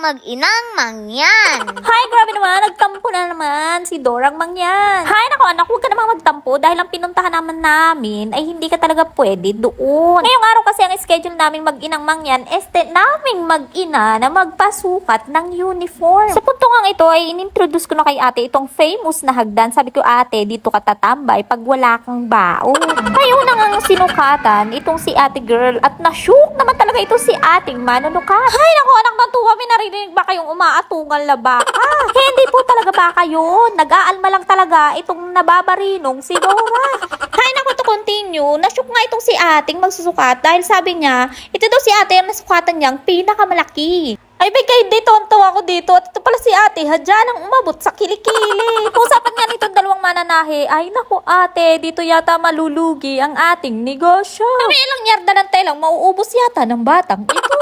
mag-inang mangyan. Hay, grabe naman. Nagtampo na naman si Dorang Mangyan. Hay, naku anak, huwag ka namang magtampo dahil ang pinuntahan namin ay hindi ka talaga pwede doon. Ngayong araw kasi ang schedule namin mag-inang Mangyan naming mag-ina na magpasukat ng uniform. Sa punto nga ito ay inintroduce ko na kay ate itong famous na hagdan. Sabi ko, ate, dito ka tatambay pag wala kang baon. Ngayon nang sinukatan itong si ate girl at na-shook naman talaga ito si ating manunukat. Hay, naku anak, natuwa. May narinig ba kayong umaatungal na baka? Hindi po talaga baka yun. Nag-aalma lang talaga itong nababarinong si Dora. Hay, naku, to continue. Na-shook nga itong si ating magsusukat dahil sabi niya, ito daw si ate ang nasukatan niyang pinakamalaki. Ay, bigay dito, ang tawa ko dito. At ito pala si ate, hadya nang umabot sa kilikili. Usapan nga nito dalawang mananahe. Ay, naku ate, dito yata malulugi ang ating negosyo. Kami ilang yarda ng telang mauubos yata ng batang ito.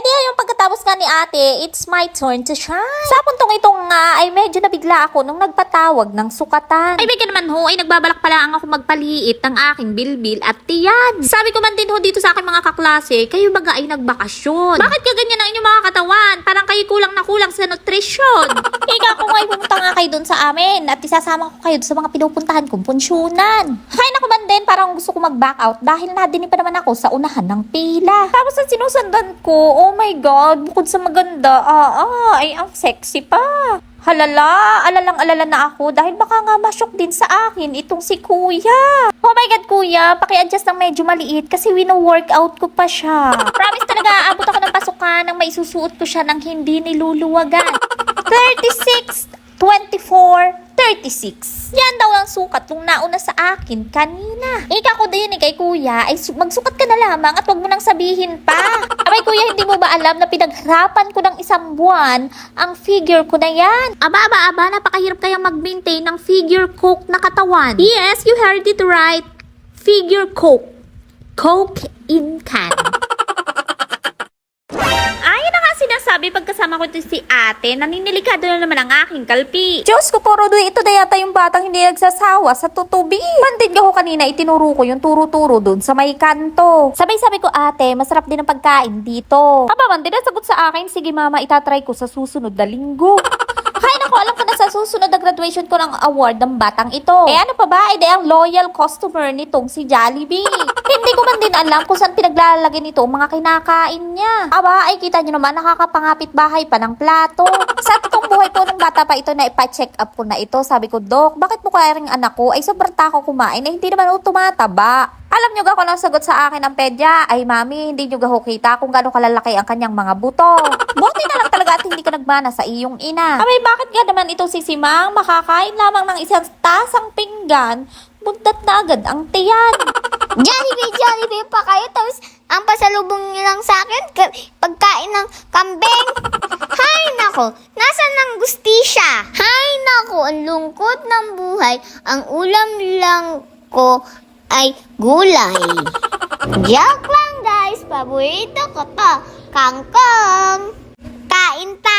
Yung pagkatapos nga ni ate, it's my turn to shine. Sa puntong ito nga, ay medyo nabigla ako nung nagpatawag ng sukatan. Ay, bigyan naman ho, ay nagbabalak pala ako magpaliit ng aking bilbil at tiyan. Sabi ko man din ho dito sa aking mga kaklase, kayo baga ay nagbakasyon. Bakit ka ganyan ang inyong mga katawan? Parang kayo kulang na kulang sa nutrisyon. Ika ko nga, pumunta nga kayo dun sa amin at isasama ko kayo sa mga pinupuntahan kong punsyonan. Hay, naku man din, parang gusto ko mag-back out dahil nadinig pa naman ako sa unahan ng pila. Tapos ang sinusundan ko, oh my God, bukod sa maganda, ay ang sexy pa. Halala, alalang-alala na ako dahil baka nga masyok din sa akin itong si kuya. Oh my God, kuya, paki-adjust ng medyo maliit kasi wino-workout ko pa siya. Promise talaga, aabot ako ng pasukan nang maisusuot ko siya ng hindi niluluwagan. 36, 24, 36. Yan daw ang sukat nung nauna sa akin kanina. Ika ko din kay kuya, ay magsukat ka na lamang at wag mo nang sabihin pa. Abay kuya, hindi mo ba alam na pinaghirapan ko ng isang buwan ang figure ko na yan? Aba, napakahirap kayang mag-maintain ng figure coke na katawan. Yes, you heard it right. Figure coke. Coke in can. Sinasabi pagkasama ko ito si ate, naninilikado na naman ang aking kalpi. Diyos ko, puro ito na yata yung batang hindi nagsasawa sa tutubi. Bandid ko kanina, itinuro ko yung turo-turo dun sa may kanto. Sabay-sabi ko, ate, masarap din ang pagkain dito. Aba, bandid, sagot sa akin, sige mama, itatry ko sa susunod na linggo. Hay, naku, alam ko na sa susunod na graduation ko ng award ng batang ito. Eh ano pa ba? Ay, ang loyal customer nitong si Jollibee. Hindi ko man din alam kung saan pinaglalagay nito ang mga kinakain niya. Aba, ay kita nyo naman, nakakapangapit bahay pa ng plato. Sa totoong buhay po ng bata pa ito na ipa-check up ko na ito. Sabi ko, Dok, bakit mo kaya ring anak ko ay sobrang tako kumain na hindi naman tumataba? Alam nyo ga kung ang sagot sa akin ng pedya? Ay, mami, hindi nyo ga kita kung gano'ng kalalaki ang kanyang mga buto. Buti na lang talaga at hindi ka nagmana sa iyong ina. Abay, bakit ga naman ito si Simang makakain lamang ng isang tasang pinggan, buntat na agad ang tiyan. Jollibee pa kayo. Tapos, ang pasalubong niyo lang sa akin, pagkain ng kambing. Hay nako, nasan ang gustisya? Hay nako, ang lungkot ng buhay. Ang ulam lang ko ay gulay. Joke lang guys, paborito ko to, kangkong. Kain tayo.